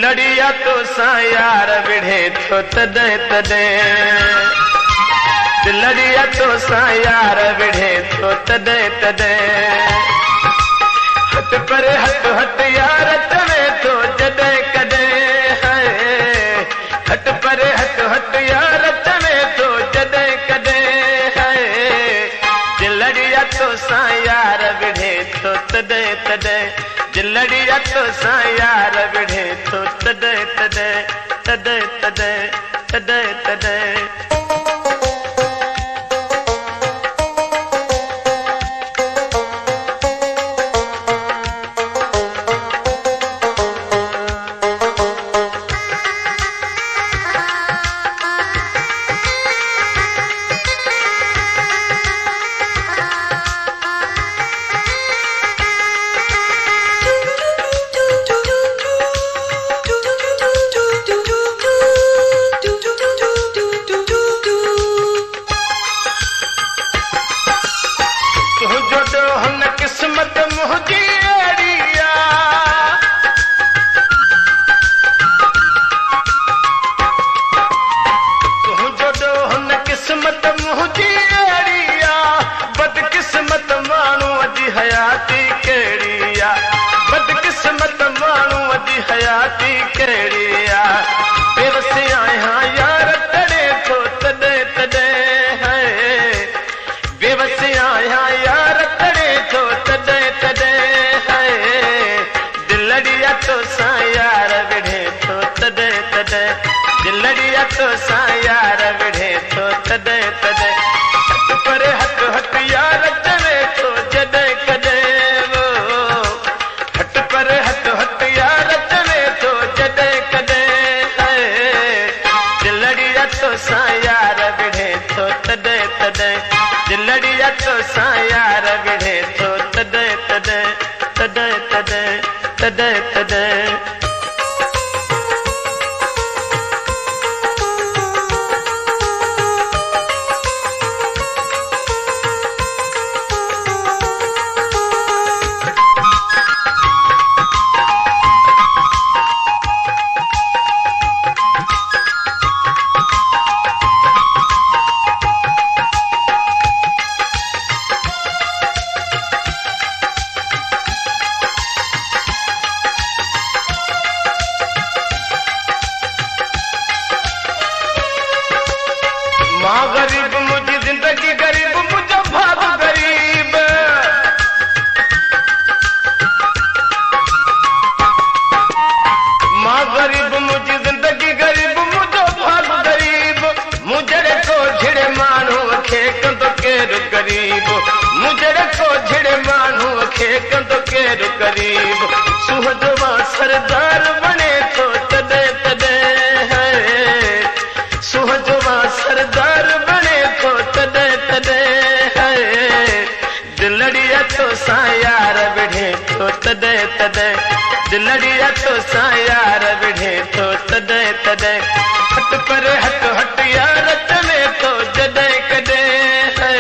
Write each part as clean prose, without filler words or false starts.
दिलड़िया तो सा यार विढ़े थो तदे तदे दिलड़िया तो सा यार विढ़े थो तदे तदे हट पर हट यार तवे तो जदे कदे है हट पर हट यार तवे तो जदे कदे है दिलड़िया तो सा यार विढ़े थो तदे तदे दिलड़िया तो सा यार विढ़े थो तदे तदे तदे तदे तदे तदे किस्मत मुझी अड़िया तुझो डोहन किस्मत मुझी अड़िया बदकिस्मत मानू अजी हयाती केड़िया बदकिस्मत मानू अजी हयाती केड़िया बेवसी आया यार तड़े तो तदे तदे है बेवसी आया यार तो तदे तदे है दिलड़िया तो सा यार विढ़े तो तदे तदे दिलड़िया तो सा यार विढ़े तो तदे तदे हट पर हट यार तवे तो जदे कदे वो हट पर हट यार तवे तो जदे कदे है दिलड़िया तो सा यार विढ़े तो तदे तदे दिलड़िया तो सा यार विढ़े तो तदे तदे तदे तदे तदे तदे माँ गरीब मुझी जिंदगी गरीब मुझे भाग गरीब माँ गरीब मुझी जिंदगी गरीब मुझे भाग गरीब मुझे को झिड़े मानू खे कंदो केर गरीब मुझे को झिड़े मानू खे कंदो केर गरीब सुहजवा सरदार बने तो तदे तदे है सुहजवा सरदार बने तो तदे तदे है दिलड़िया तो सा यार विढ़े तो तदे तदे दिलड़िया तो सा यार विढ़े तो तदे तदे हट पर हट यार तवे तो जदे कदे है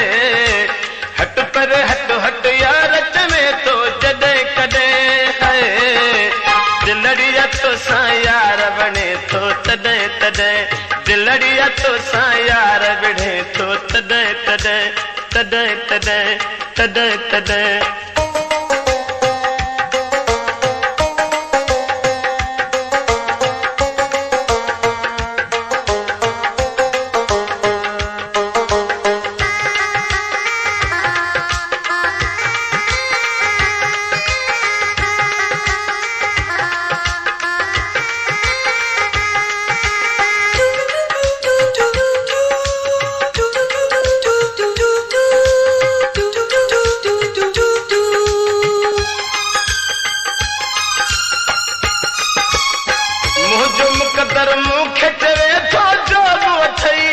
हट पर हट यार तवे तो जदे कदे है दिलड़िया तो सा यार बने तो तदे तदे दिलड़िया तो सा यार विढ़े तो तदे तदे तदे तदे तदे तदे मुकदर मुँह खेचवे तो जोग वठई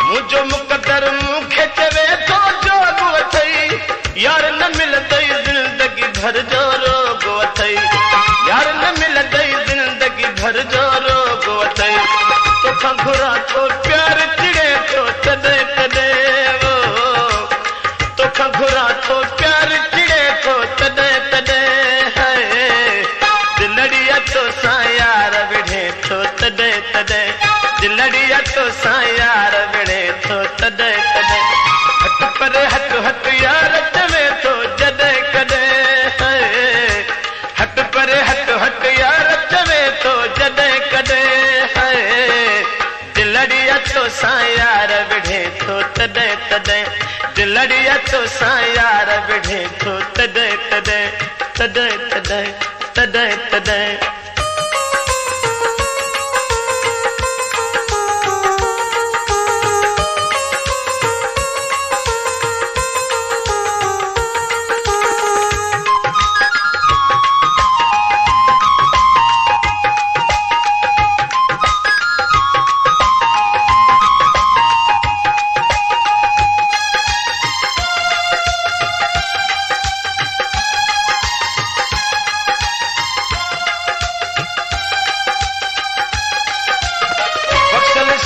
मुझो मुकदर मुँह खेचवे तो जोग वठई यार न मिलदई जिंदगी भर जो रोग वठई यार न मिलदई जिंदगी भर जो रोग वठई तो घुरा तो प्यार चिड़े तो तदे तदे वो तो घुरा तो प्यार चिड़े तो सां यार विढ़े थो तॾहिं तॾहिं हट पर हट हट यार चवे थो जॾहिं कॾहिं हट पर हट हट यार चवे थो जॾहिं कॾहिं दिलड़ीअ तो सां यार विढ़े थो तॾहिं तॾहिं दिलड़ीअ तो सां यार विढ़े थो तॾहिं तॾहिं तॾहिं तॾहिं तॾहिं तॾहिं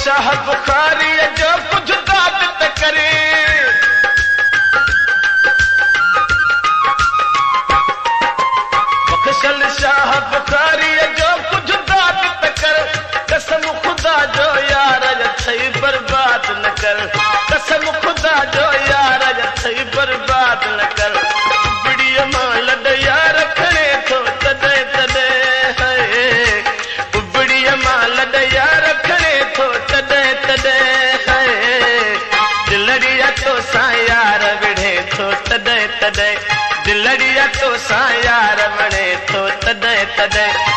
शाह बुखारी जो कुछ दाद त करे बख्शल शाह बुखारी जो कुछ दाद त कर कसम खुदा जो यार थई बर्बाद न कर कसम खुदा जो यार थई बर्बाद न कर बिड़ीअ मां लॾ यार खणे थो तॾहिं तॾहिं बिड़ीअ मां लॾ यार खणे थो तॾहिं तॾहिं दिलड़ीअ तो सां यार विढ़े थो तॾहिं तॾहिं दिलड़ीअ तो सां यार वणे थो तॾहिं तॾहिं